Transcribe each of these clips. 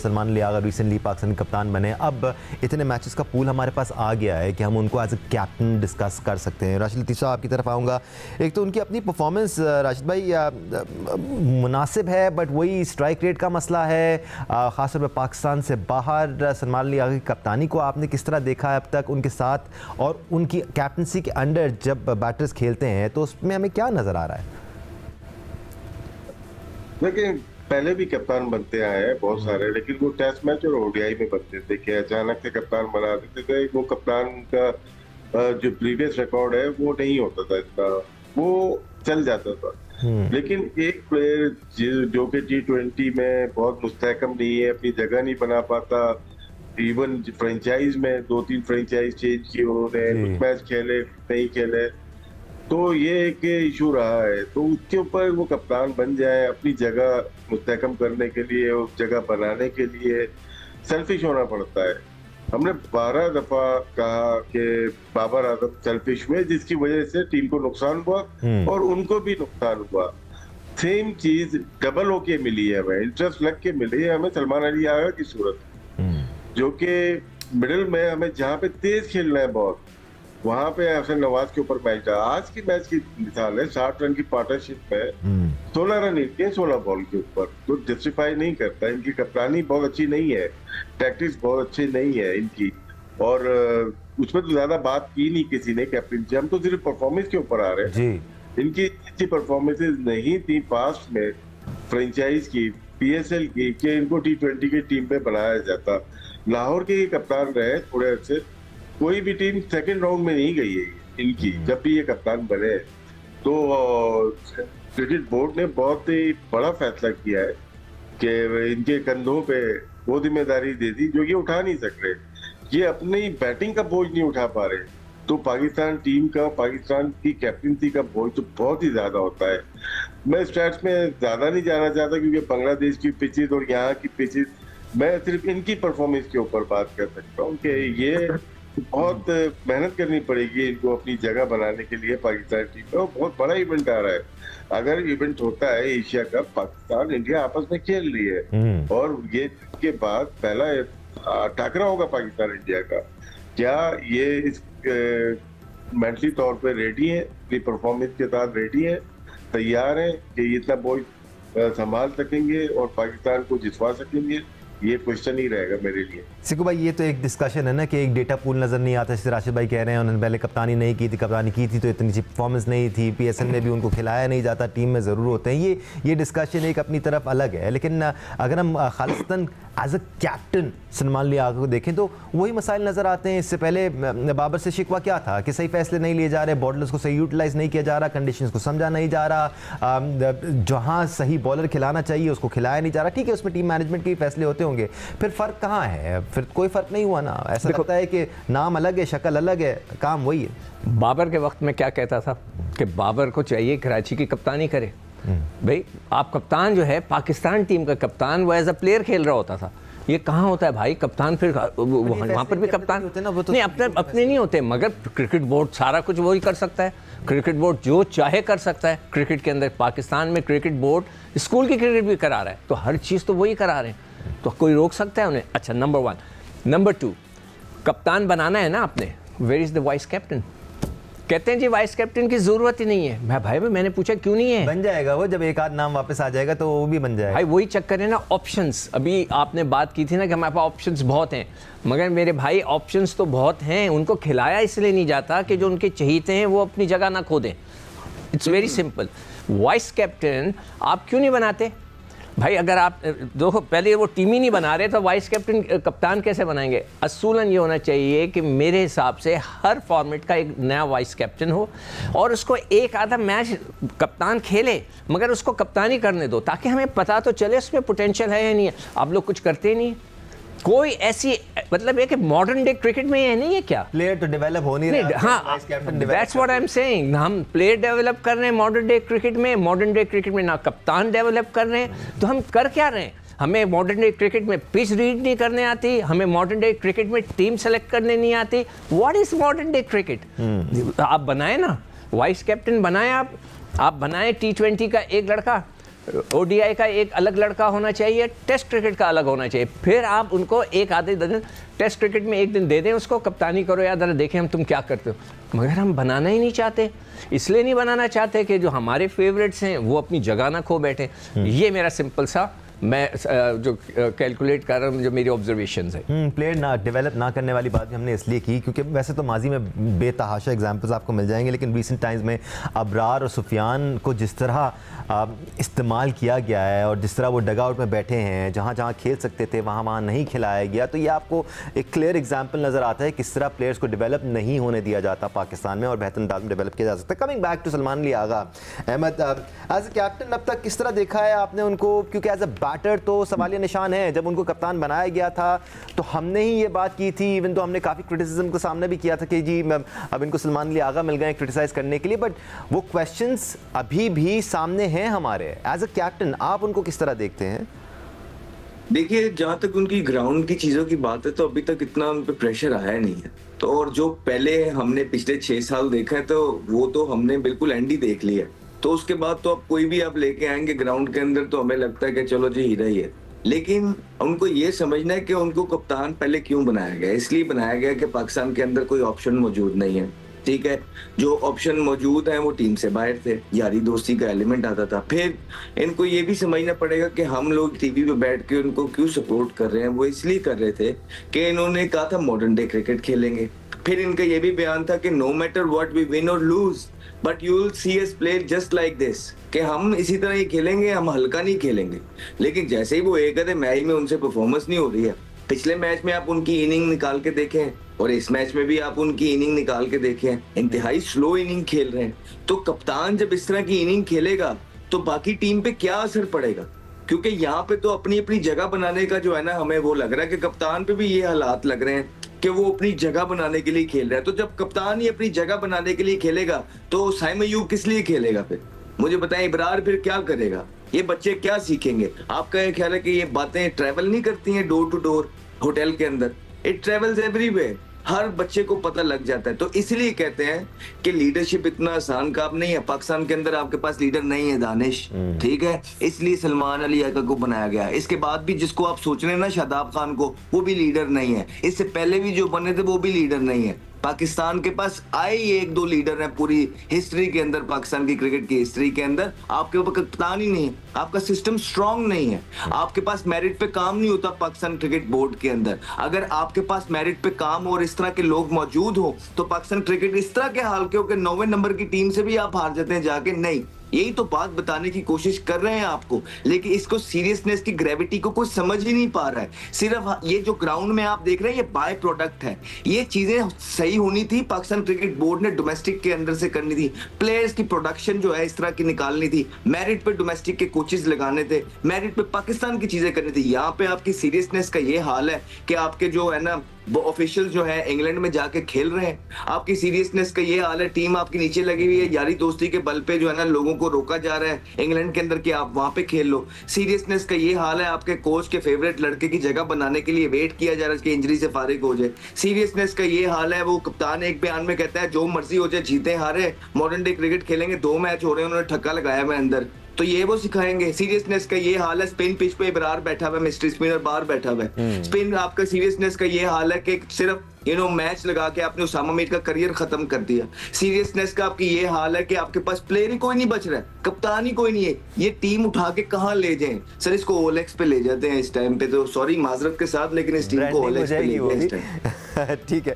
Salman लियागा recently Pakistani कप्तान बने, अब इतने मैचेस का पूल हमारे पास आ गया है कि हम उनको एज ए कैप्टन डिस्कस कर सकते हैं। राशिद लतीफ़ साहब आपकी तरफ आऊँगा। एक तो उनकी अपनी परफॉर्मेंस राशिद भाई मुनासिब है, बट वही स्ट्राइक रेट का मसला है, ख़ासतौर पर पाकिस्तान से बाहर सलमान लियागा की कप्तानी को आपने किस तरह देखा है अब तक उनके साथ, और उनकी कैप्टनसी के अंडर जब बैटर्स खेलते हैं तो उसमें हमें क्या नज़र आ रहा है? देखिए, पहले भी कप्तान बनते आए हैं बहुत सारे, लेकिन वो टेस्ट मैच और ओडीआई में बनते थे कि अचानक से कप्तान बना देते थे। वो कप्तान का जो प्रीवियस रिकॉर्ड है वो नहीं होता था इतना, वो चल जाता था। लेकिन एक प्लेयर जो कि T20 में बहुत मुस्तहकम नहीं है, अपनी जगह नहीं बना पाता, इवन फ्रेंचाइज में 2-3 फ्रेंचाइज चेंज की उन्होंने, कुछ मैच खेले नहीं खेले, तो ये एक इशू रहा है। तो उसके ऊपर वो कप्तान बन जाए, अपनी जगह मुस्तहकम करने के लिए, उस जगह बनाने के लिए सेल्फिश होना पड़ता है। हमने 12 दफा कहा कि बाबर आजम सेल्फिश हुए, जिसकी वजह से टीम को नुकसान हुआ और उनको भी नुकसान हुआ। सेम चीज डबल होके मिली है हमें, इंटरेस्ट लग के मिली है हमें सलमान अली आगा की सूरत, जो कि मिडिल में हमें जहाँ पे तेज खेलना है बहुत, वहां पे हसन नवाज के ऊपर मैच था। आज की मैच की मिसाल है, 60 रन की पार्टनरशिप में 16 रन इनके 16 बॉल के ऊपर, तो जस्टिफाई नहीं करता। इनकी कप्तानी बहुत अच्छी नहीं है, टैक्टिक्स बहुत अच्छी नहीं है इनकी, और उसमें तो ज्यादा बात की नहीं किसी ने कैप्टन से। हम तो सिर्फ परफॉर्मेंस के ऊपर आ रहे हैं। इनकी अच्छी परफॉर्मेंसेज नहीं थी पास्ट में फ्रेंचाइज की, PSL की, कि इनको T20 की टीम में बनाया जाता। लाहौर के कप्तान रहे थोड़े अर्से, कोई भी टीम सेकंड राउंड में नहीं गई है इनकी जब भी ये कप्तान बने। तो क्रिकेट बोर्ड ने बहुत ही बड़ा फैसला किया है कि इनके कंधों पे वो जिम्मेदारी दे दी जो ये उठा नहीं सक रहे, ये अपनी बैटिंग का बोझ नहीं उठा पा रहे। तो पाकिस्तान टीम का, पाकिस्तान की कैप्टनसी का बोझ तो बहुत ही ज्यादा होता है। मैं स्टैट्स में ज्यादा नहीं जाना चाहता क्योंकि बांग्लादेश की पिचेज और यहाँ की पिचेज, मैं सिर्फ इनकी परफॉर्मेंस के ऊपर बात कर सकता हूँ कि ये बहुत मेहनत करनी पड़ेगी इनको अपनी जगह बनाने के लिए पाकिस्तान टीम में। बहुत बड़ा इवेंट आ रहा है, अगर इवेंट होता है एशिया कप, पाकिस्तान इंडिया आपस में खेल रही है और ये के बाद पहला टकरा होगा पाकिस्तान इंडिया का। क्या ये इस मेंटली तौर पे रेडी है, अपनी परफॉर्मेंस के साथ रेडी है, तैयार है कि इतना बोझ संभाल सकेंगे और पाकिस्तान को जितवा सकेंगे? ये क्वेश्चन ही रहेगा मेरे लिए। सिकू भाई, ये तो एक डिस्कशन है ना कि एक डेटा पूल नज़र नहीं आता, जैसे राशिद भाई कह रहे हैं उन्होंने पहले कप्तानी नहीं की थी, कप्तानी की थी तो इतनी अच्छी परफॉर्मेंस नहीं थी, PSL में भी उनको खिलाया नहीं जाता, टीम में ज़रूर होते हैं। ये डिस्कशन एक अपनी तरफ अलग है। लेकिन अगर हम Khalistan as a captain Salman लियागा को देखें तो वही मसाइल नज़र आते हैं। इससे पहले बाबर से शिकवा क्या था कि सही फैसले नहीं लिए जा रहे, बॉलर्स को सही यूटिलाइज नहीं किया जा रहा, कंडीशंस को समझा नहीं जा रहा, जहाँ सही बॉलर खिलाना चाहिए उसको खिलाया नहीं जा रहा। ठीक है, उसमें टीम मैनेजमेंट के फैसले होते होंगे, फिर फ़र्क कहाँ है? फिर कोई फ़र्क नहीं हुआ ना। ऐसा लगता है कि नाम अलग है, शक्ल अलग है, काम वही है। बाबर के वक्त में क्या कहता था कि बाबर को चाहिए कराची की कप्तानी करे। भाई आप कप्तान जो है पाकिस्तान टीम का कप्तान, वो एज अ प्लेयर खेल रहा होता था। ये कहाँ होता है भाई कप्तान? फिर वहाँ पर भी कप्तान नहीं, अपने नहीं होते, मगर क्रिकेट बोर्ड सारा कुछ वही कर सकता है। क्रिकेट बोर्ड जो चाहे कर सकता है क्रिकेट के अंदर। पाकिस्तान में क्रिकेट बोर्ड स्कूल की क्रिकेट भी करा रहा है, तो हर चीज़ तो वही करा रहे हैं, तो कोई रोक सकता है उन्हें? अच्छा, नंबर 1। नंबर 2, कप्तान बनाना है ना आपने, where is the vice captain? कहते हैं जी वाइस कैप्टन की जरूरत ही नहीं है। भाई मैंने पूछा क्यों नहीं है? बन जाएगा वो, जब एक आध नाम वापस आ जाएगा तो वो भी बन जाएगा। भाई वही चक्कर है ना, ऑप्शंस। अभी आपने बात की थी ना कि हमारे पास ऑप्शंस बहुत हैं, मगर मेरे भाई ऑप्शंस तो बहुत हैं, उनको खिलाया इसलिए नहीं जाता कि जो उनके चहीते हैं वो अपनी जगह ना खो दें। It's very simple. Vice captain आप क्यों नहीं बनाते भाई? अगर आप देखो पहले वो टीम ही नहीं बना रहे तो वाइस कैप्टन कप्तान कैसे बनाएंगे? असूलन ये होना चाहिए कि मेरे हिसाब से हर फॉर्मेट का एक नया वाइस कैप्टन हो और उसको एक आधा मैच कप्तान खेले, मगर उसको कप्तानी करने दो ताकि हमें पता तो चले उसमें पोटेंशियल है या नहीं है। आप लोग कुछ करते ही नहीं। कोई ऐसी मतलब है कि मॉडर्न डे क्रिकेट में ये नहीं है क्या? प्लेयर तो डेवलप हो नहीं रहा। हाँ, that's what I am saying. हम प्लेयर डेवलप कर रहे हैं मॉडर्न डे क्रिकेट में, मॉडर्न डे क्रिकेट में ना कप्तान डेवलप कर रहे हैं, तो हम कर क्या रहे हैं? हमें मॉडर्न डे क्रिकेट में पिच रीड नहीं करने आती, हमें मॉडर्न डे क्रिकेट में टीम सेलेक्ट करने नहीं आती। What is modern day cricket? आप बनाए ना वाइस कैप्टन, बनाए आप बनाए T20 का एक लड़का, ओडीआई का एक अलग लड़का होना चाहिए, टेस्ट क्रिकेट का अलग होना चाहिए। फिर आप उनको एक आधे दिन टेस्ट क्रिकेट में एक दिन दे दें, उसको कप्तानी करो, या जरा देखें हम तुम क्या करते हो। मगर हम बनाना ही नहीं चाहते। इसलिए नहीं बनाना चाहते कि जो हमारे फेवरेट्स हैं वो अपनी जगह ना खो बैठे। ये मेरा सिंपल सा मैं जो कैलकुलेट कर रहा हूँ, जो मेरी ऑब्जर्वेशंस है। प्लेयर ना डेवलप ना करने वाली बात भी हमने इसलिए की क्योंकि वैसे तो माजी में बेतहाशा एग्जांपल्स आपको मिल जाएंगे, लेकिन रीसेंट टाइम्स में अबरार और सुफियान को जिस तरह इस्तेमाल किया गया है और जिस तरह वो डग आउट में बैठे हैं, जहाँ जहाँ खेल सकते थे वहाँ नहीं खिलाया गया, तो ये आपको एक क्लियर एग्जाम्पल नज़र आता है किस तरह प्लेयर्स को डेवलप नहीं होने दिया जाता पाकिस्तान में और बेहतर अंदाज में डेवलप किया जा सकता है। Coming back to Salman Ali Agha, Ahmed as a captain अब तक किस तरह देखा है आपने उनको, क्योंकि एज अ बैटर तो सवालिया निशान है। जब उनको कप्तान बनाया गया था तो हमने ही ये बात की थी, इवन तो हमने काफ़ी क्रिटिसिज्म को सामने भी किया था कि जी अब इनको सलमान अली आगा मिल गए क्रिटिसाइज करने के लिए, बट वो क्वेश्चंस अभी भी सामने हैं हमारे। एज अ कैप्टन आप उनको किस तरह देखते हैं? देखिए, जहां तक उनकी ग्राउंड की चीजों की बात है तो अभी तक इतना उन पे प्रेशर आया नहीं है। तो और जो पहले हमने पिछले 6 साल देखा है तो वो तो हमने बिल्कुल एंड ही देख लिया। तो उसके बाद तो अब कोई भी आप लेके आएंगे ग्राउंड के अंदर तो हमें लगता है कि चलो जी हीरा ही है। लेकिन उनको ये समझना है कि उनको कप्तान पहले क्यों बनाया गया। इसलिए बनाया गया कि पाकिस्तान के अंदर कोई ऑप्शन मौजूद नहीं है, ठीक है। जो ऑप्शन मौजूद है वो टीम से बाहर थे, यारी दोस्ती का एलिमेंट आता था। फिर इनको ये भी समझना पड़ेगा कि हम लोग टीवी पे बैठ के उनको क्यों सपोर्ट कर रहे हैं। वो इसलिए कर रहे थे कि इन्होंने कहा था मॉडर्न डे क्रिकेट खेलेंगे। फिर इनका ये भी बयान था कि no matter what we win और lose but you will see us play just like this, कि हम इसी तरह ही खेलेंगे, हम हल्का नहीं खेलेंगे। लेकिन जैसे ही वो एक आधे मैच में उनसे परफॉर्मेंस नहीं हो रही है, पिछले मैच में आप उनकी इनिंग निकाल के देखें और इस मैच में भी आप उनकी इनिंग निकाल के देखें, इंतहाई स्लो इनिंग खेल रहे हैं। तो कप्तान जब इस तरह की इनिंग खेलेगा तो बाकी टीम पे क्या असर पड़ेगा? क्योंकि यहाँ पे तो अपनी अपनी जगह बनाने का जो है ना, हमें वो लग रहा है कि कप्तान पे भी ये हालात लग रहे हैं कि वो अपनी जगह बनाने के लिए खेल रहा है। तो जब कप्तान ही अपनी जगह बनाने के लिए खेलेगा तो साइम अय्यूब किस लिए खेलेगा? फिर मुझे बताएं, इब्रार फिर क्या करेगा? ये बच्चे क्या सीखेंगे? आपका ये ख्याल है कि ये बातें ट्रैवल नहीं करती हैं डोर टू डोर होटल के अंदर? इट ट्रैवल्स एवरीवेयर, हर बच्चे को पता लग जाता है। तो इसलिए कहते हैं कि लीडरशिप इतना आसान काम नहीं है। पाकिस्तान के अंदर आपके पास लीडर नहीं है दानिश, ठीक है, इसलिए सलमान अली आगा को बनाया गया। इसके बाद भी जिसको आप सोच रहे हैं ना, शादाब खान को, वो भी लीडर नहीं है। इससे पहले भी जो बने थे वो भी लीडर नहीं है। पाकिस्तान के पास आए ही 1-2 लीडर हैं पूरी हिस्ट्री के अंदर, पाकिस्तान की क्रिकेट की हिस्ट्री के अंदर। आपके ऊपर कप्तान ही नहीं है, आपका सिस्टम स्ट्रांग नहीं है, आपके पास मेरिट पे काम नहीं होता पाकिस्तान क्रिकेट बोर्ड के अंदर। अगर आपके पास मेरिट पे काम और इस तरह के लोग मौजूद हो तो पाकिस्तान क्रिकेट इस तरह के हाल के हो कि 9वें नंबर की टीम से भी आप हार जाते हैं जाके। नहीं, यही तो बात बताने की कोशिश कर रहे हैं आपको, लेकिन इसको सीरियसनेस की ग्रेविटी को कोई समझ ही नहीं पा रहा है। सिर्फ ये जो ग्राउंड में आप देख रहे हैं ये बाय प्रोडक्ट है। ये चीजें सही होनी थी, पाकिस्तान क्रिकेट बोर्ड ने डोमेस्टिक के अंदर से करनी थी। प्लेयर्स की प्रोडक्शन जो है इस तरह की निकालनी थी, मेरिट पे डोमेस्टिक के कोचेस लगाने थे, मेरिट पे पाकिस्तान की चीजें करनी थी। यहाँ पे आपकी सीरियसनेस का ये हाल है कि आपके जो है ना वो ऑफिशियल जो है इंग्लैंड में जाके खेल रहे हैं। आपकी सीरियसनेस का ये हाल है, टीम आपकी नीचे लगी हुई है, यारी दोस्ती के बल पे जो है ना लोगों को रोका जा रहा है इंग्लैंड के अंदर कि आप वहां पे खेल लो। सीरियसनेस का ये हाल है, आपके कोच के फेवरेट लड़के की जगह बनाने के लिए वेट किया जा रहा है कि इंजरी से फारिग हो जाए। सीरियसनेस का ये हाल है, वो कप्तान एक बयान में कहता है जो मर्जी हो जाए, जीते हारे मॉडर्न डे क्रिकेट खेलेंगे। 2 मैच हो रहे हैं, उन्होंने ठक्का लगाया हुआ अंदर, तो ये वो सिखाएंगे। सीरियसनेस का ये हाल है, स्पिन पिच पे इब्रार बैठा हुआ है, मिस्ट्री स्पिनर बाहर बैठा हुआ है। स्पिन आपका सीरियसनेस का ये हाल है कि सिर्फ मैच लगा के आपने उसामा मीर का करियर खत्म कर दिया। सीरियसनेस का आपकी ये हाल है कि आपके पास प्लेयर ही कोई नहीं बच रहा है, कप्तान ही कोई नहीं है। ये टीम उठा के कहाँ ले जाएं? सर इसको ओलेक्स पे ले जाते हैं इस टाइम पे, तो सॉरी माजरत के साथ, लेकिन इस टीम को ओलेक्स पे ले जाते हैं इस टाइम। ठीक है।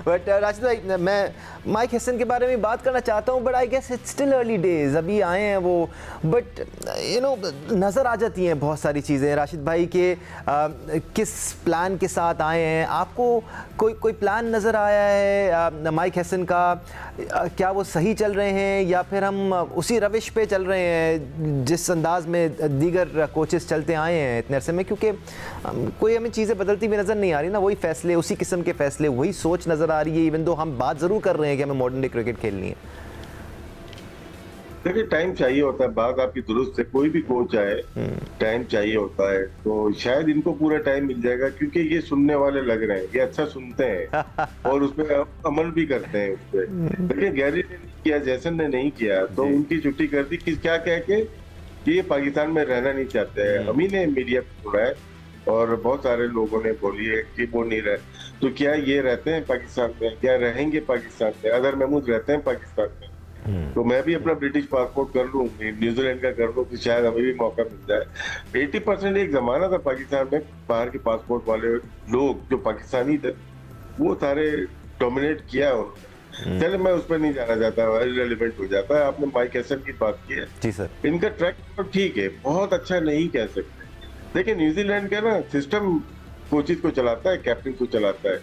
बट राशिद भाई, मैं माइक हेसन के बारे में बात करना चाहता हूँ, but I guess it's still early days, अभी आए हैं वो, बट नज़र आ जाती हैं बहुत सारी चीज़ें राशिद भाई के किस प्लान के साथ आए हैं। आपको कोई प्लान नज़र आया है माइक हेसन का? क्या वो सही चल रहे हैं या फिर हम उसी रविश पे चल रहे हैं जिस अंदाज में दीगर कोचेस चलते आए हैं इतने अरसे में? क्योंकि कोई हमें चीज़ें बदलती भी नज़र नहीं आ रही ना, वही फैसले, उसी किस्म के फैसले, वही सोच नज़र आ रही है, इवन दो हम बात ज़रूर कर रहे हैं कि हमें मॉडर्न डे क्रिकेट खेलनी है। देखिए टाइम चाहिए होता है, बात आपकी दुरुस्त है, कोई भी कोच आए टाइम चाहिए होता है, तो शायद इनको पूरा टाइम मिल जाएगा क्योंकि ये सुनने वाले लग रहे हैं, ये अच्छा सुनते हैं और उस पर अमल भी करते हैं उस पर। देखिए गैरी ने नहीं किया, जैसन ने नहीं किया, तो उनकी छुट्टी कर दी, क्या कह के कि ये पाकिस्तान में रहना नहीं चाहते हैं। हम ही ने मीडिया को सुना है और बहुत सारे लोगों ने बोली है कि वो नहीं रहे, तो क्या ये रहते हैं पाकिस्तान में, क्या रहेंगे पाकिस्तान में? अगर महमूद रहते हैं पाकिस्तान में तो मैं भी अपना ब्रिटिश पासपोर्ट कर लूँ, न्यूजीलैंड का कर लूँ, तो शायद हमें भी मौका मिल जाए। 80% एक जमाना था पाकिस्तान में, बाहर के पासपोर्ट वाले लोग जो पाकिस्तानी थे वो सारे डोमिनेट किया उन्होंने। चले मैं उस पर नहीं जाना चाहता, इररिलेवेंट हो जाता है। आपने माइक हैसन की बात की है जी सर, इनका ट्रैक तो ठीक है, बहुत अच्छा नहीं कह सकते। देखिए न्यूजीलैंड का ना सिस्टम कोचिज को चलाता है, कैप्टन को चलाता है।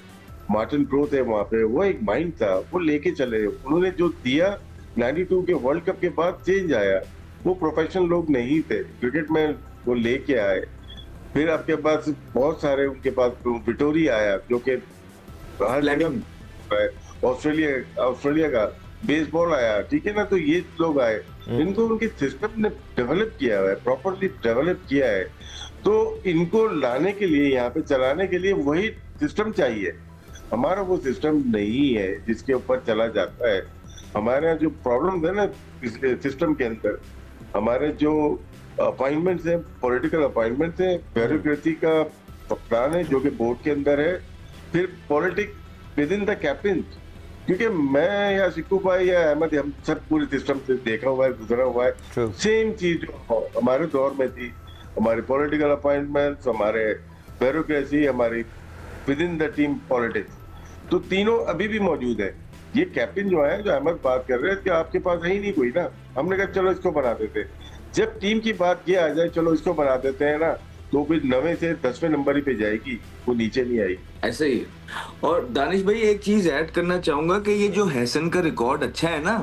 मार्टिन प्रो थे वहां पे, वो एक माइंड था, वो लेके चले। उन्होंने जो दिया 92 के वर्ल्ड कप के बाद चेंज आया, वो प्रोफेशनल लोग नहीं थे क्रिकेट में, वो लेके आए। फिर आपके पास बहुत सारे, उनके पास विटोरी आया जो कि ऑस्ट्रेलिया का बेसबॉल आया, ठीक है ना, तो ये लोग आए, इनको उनके सिस्टम ने डेवलप किया है, प्रॉपरली डेवलप किया है। तो इनको लाने के लिए, यहाँ पे चलाने के लिए वही सिस्टम चाहिए। हमारा वो सिस्टम नहीं है जिसके ऊपर चला जाता है। हमारे यहाँ जो प्रॉब्लम है ना सिस्टम के अंदर, हमारे जो अपॉइंटमेंट्स हैं, पॉलिटिकल अपॉइंटमेंट्स हैं, ब्यूरोक्रेसी का प्लान है जो कि बोर्ड के अंदर है, फिर politics with in the captain. क्योंकि मैं या सिक्कू भाई या अहमद, हम सब पूरे सिस्टम से देखा हुआ है, गुजरा हुआ है। सेम चीज जो हमारे दौर में थी, हमारे पॉलिटिकल अपॉइंटमेंट्स, हमारे ब्यूरोक्रेसी, हमारी with in the team politics, तो तीनों अभी भी मौजूद है। ये कैप्टन जो है, जो अहमद बात कर रहे हैं कि आपके पास है ही नहीं कोई ना, हमने कहा चलो इसको बना देते। जब टीम की बात किया आ जाए, चलो इसको बना देते हैं ना, तो फिर 9वें से 10वें नंबर ही पे जाएगी, वो नीचे नहीं आई। ऐसे ही। और दानिश भाई एक चीज ऐड करना चाहूंगा कि ये जो हैसन का रिकॉर्ड अच्छा है ना,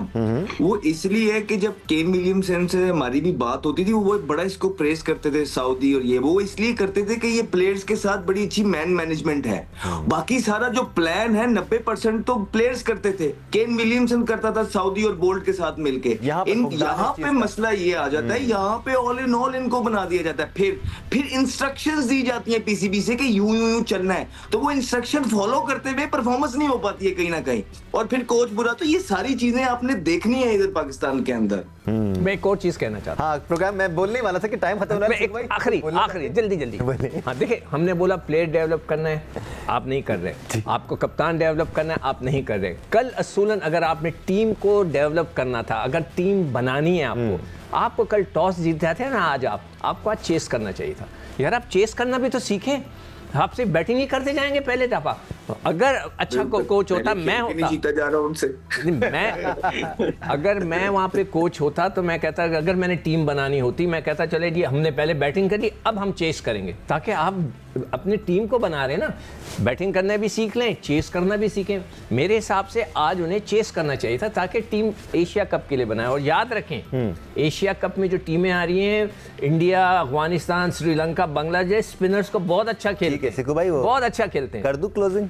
वो इसलिए है कि जब केन विलियमसन से हमारी भी बात होती थी, वो बड़ा इसको प्रेस करते थे, सऊदी और ये वो इसलिए करते थे कि ये प्लेयर्स के साथ बड़ी अच्छी मैन मैनेजमेंट है। बाकी सारा जो प्लान है 90% तो प्लेयर्स करते थे, केन विलियमसन करता था सऊदी और बोल्ट के साथ मिलके। यहाँ पे मसला ये आ जाता है, यहाँ पे ऑल इन ऑल इनको बना दिया जाता है, फिर इंस्ट्रक्शंस दी जाती है पीसीबी से कि यूं यूं चलना है, तो वो इंस्ट्रक्शन फॉलो करते हुए परफॉर्मेंस नहीं हो पाती है कहीं ना कहीं, और फिर कोच बुरा। तो ये सारी चीजें आपने देखनी है इधर पाकिस्तान के अंदर। मैं एक और चीज कहना चाहता हूं। हाँ, प्रोग्राम मैं बोलने वाला था कि टाइम खत्म हो रहा है। आखिरी जल्दी। हाँ देखिए, हमने बोला प्लेयर डेवलप करना है, आप नहीं कर रहे। आपको कप्तान डेवलप करना है, आप नहीं कर रहे। कल असूलन अगर आपने टीम को डेवलप करना था, अगर टीम बनानी है आपको कल टॉस जीत जाते हैं ना, आपको आज चेस करना चाहिए था यार। आप चेस करना भी तो सीखें, आप सिर्फ बैटिंग ही करते जाएंगे पहले दफा। अगर अच्छा कोच होता, मैं होता, जीता जा रहा हूं उनसे। अगर मैं वहां पे कोच होता तो मैं कहता, अगर मैंने टीम बनानी होती, मैं कहता चले जी हमने पहले बैटिंग करी, अब हम चेस करेंगे, ताकि आप अपनी टीम को बना रहे ना, बैटिंग करना भी सीख लें, चेस करना भी सीखें। मेरे हिसाब से आज उन्हें चेस करना चाहिए था, ताकि टीम एशिया कप के लिए बनाए। और याद रखें, एशिया कप में जो टीमें आ रही हैं, इंडिया, अफगानिस्तान, श्रीलंका, बांग्लादेश, स्पिनर्स को बहुत अच्छा खेलते हैं, बहुत अच्छा खेलते हैं। कर दूं क्लोजिंग?